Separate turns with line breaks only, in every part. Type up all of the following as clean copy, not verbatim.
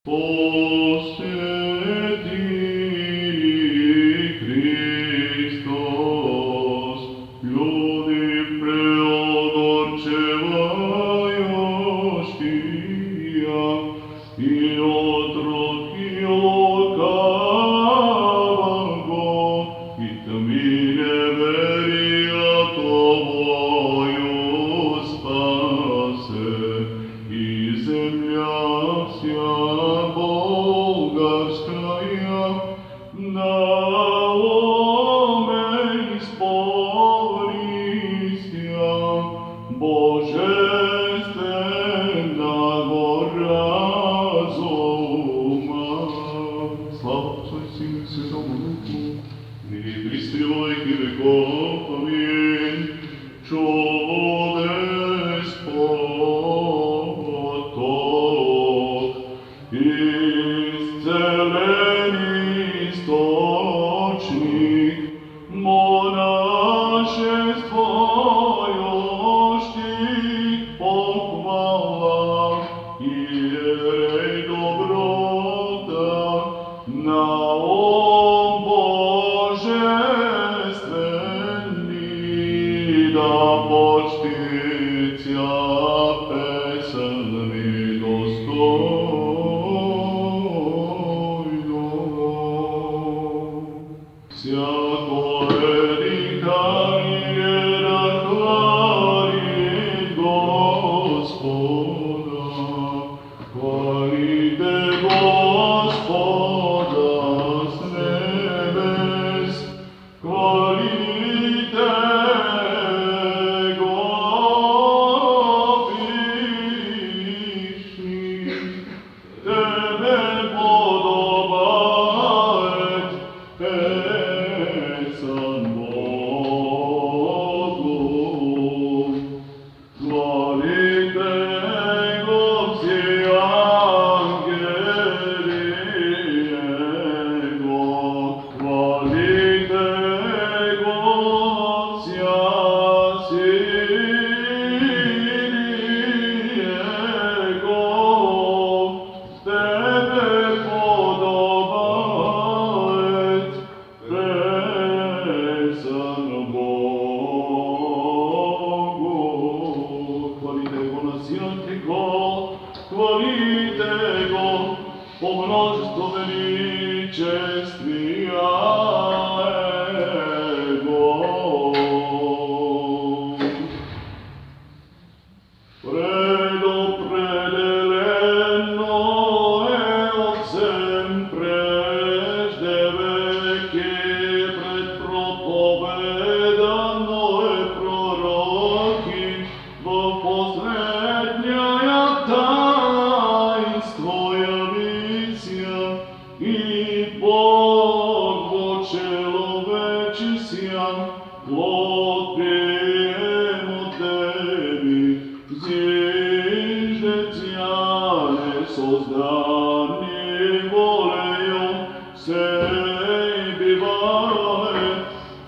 Посвети Христос, ljudi преодорчевающия, и отроки лукавого, и тми неверия Тобою спасе, и земля вся болгарская наоме исполнися, божественна разума. Слава Отцу и Сину и Святому Духу, ныне и присно и во веки веков. Аминь. Чудес поток, исцеление источник, монашествующий похвала, иерей доброта, наум божественный, да почтится песенами достойно. Всякое дыхание хвалит Господа, хвалите Господа с небес, хвалите Го Вышний. Тебе подобает песен Богу. Хвалите Го все ангели Его, хвалите Го вся силы Его. Тебе подобает песен Богу. Хвалите Го на силните Го, хвалите Го по множество величествия Его. Предопределено е Отцем прежде веки, предпроповедано е пророки во последняя таинство явися, и Бог во человечися, плод прием от Теби, зиждецяне создани волею, сей бивает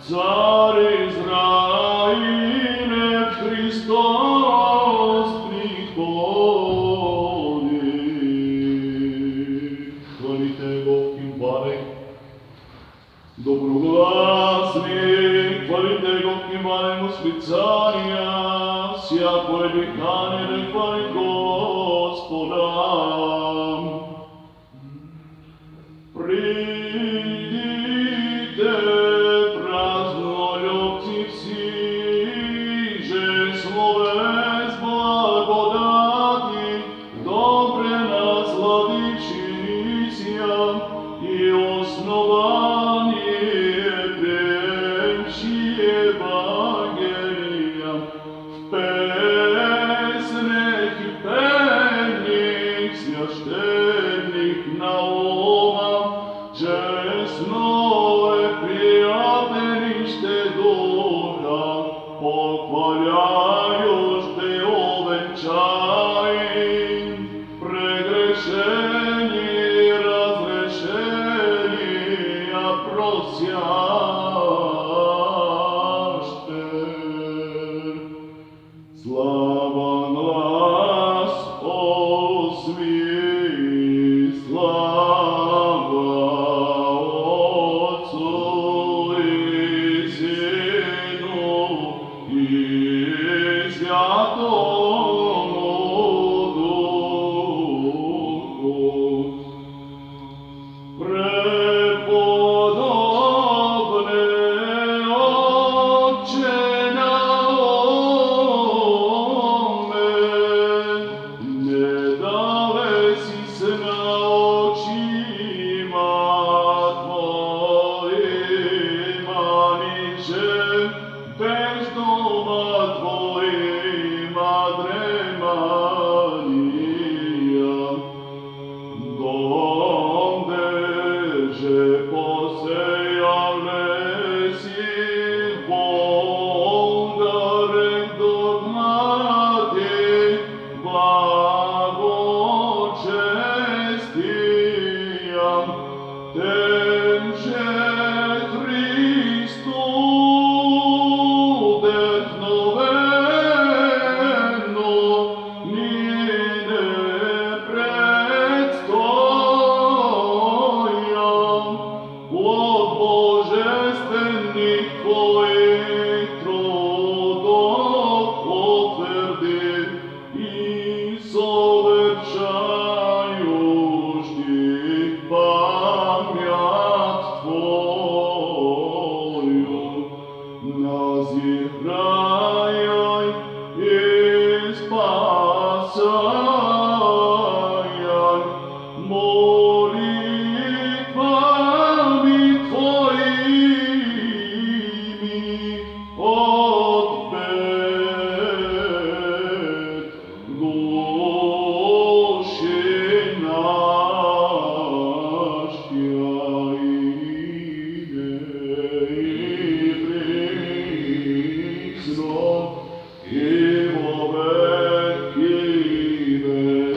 Царь Израилев Христос приходит. Хвалите Го кимбале, доброгласник, хвалите Го кимбале восклицания, всякое дыхание да хвалит Господа. Придите, празднолюбцы все, же словес благодати, добре насладившися, и основание приемшие Евангелия, в песнях и пенних священных наумах, честное приятелище духа, похваляющий овенчаем, прегрешение и разрешения просяще. Слава глас осмислен. молитвами Твоими от бед души нашия иде и присно и во веки век.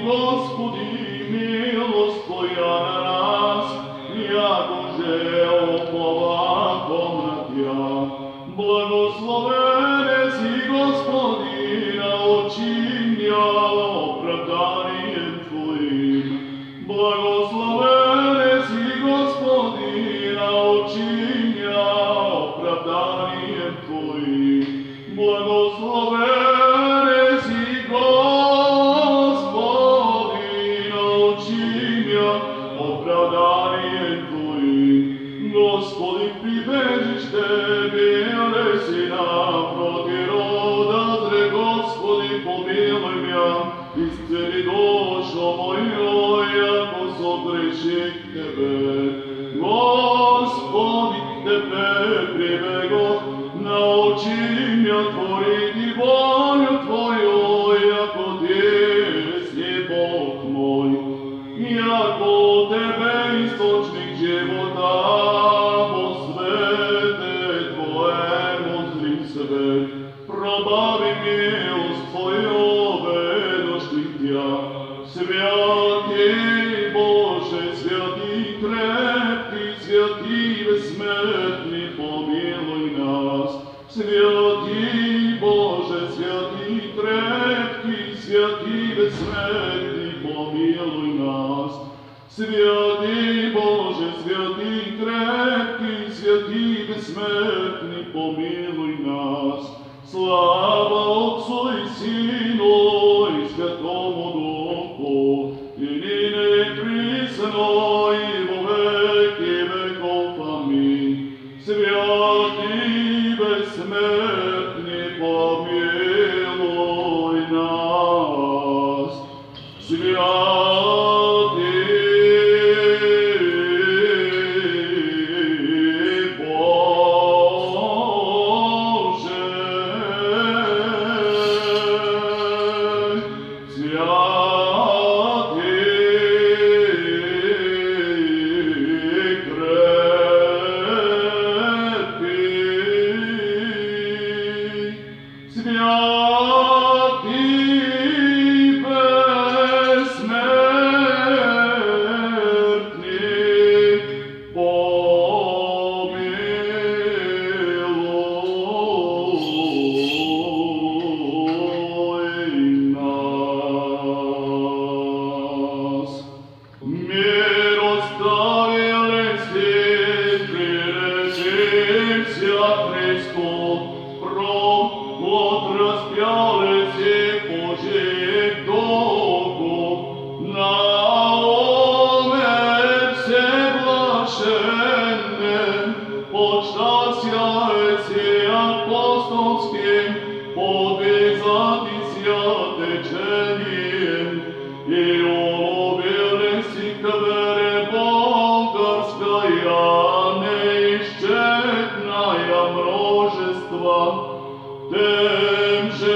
Господи,
Христе, биле си напроти рода, зре Господи, помилуй мја, исцели душу моју, јако согреших Тебе. Господи, Тебе прибегох, научи мја творити волю Твоју, јако Ти си Бог мој, јако Тебе источник живота, во свете Твоему зрим свет, пробави милост Твоју, ведошли Тја. Святи Боже, святи крепки, святи безсмертни, помилуй нас. Святи Боже, святи крепки, святи безсмертни, помилуй нас. Святи Боже, святи крепки, святи безсмертни, помилуй нас. Слава Отцу и Сину и Святому Духу, и нине присно и во веки веков. Аминь. Святи безсмертни, помилуй нас. Святи Боже, святи крепки, святи безсмертни, помилуй нас. Милоставили си, прилежимся Христу, вот распяли си Божий Духу, на оме все блаженне, почтася си апостолским, подвизати святечением, и уловили си к вере болгарская, неисчетная множество, тем же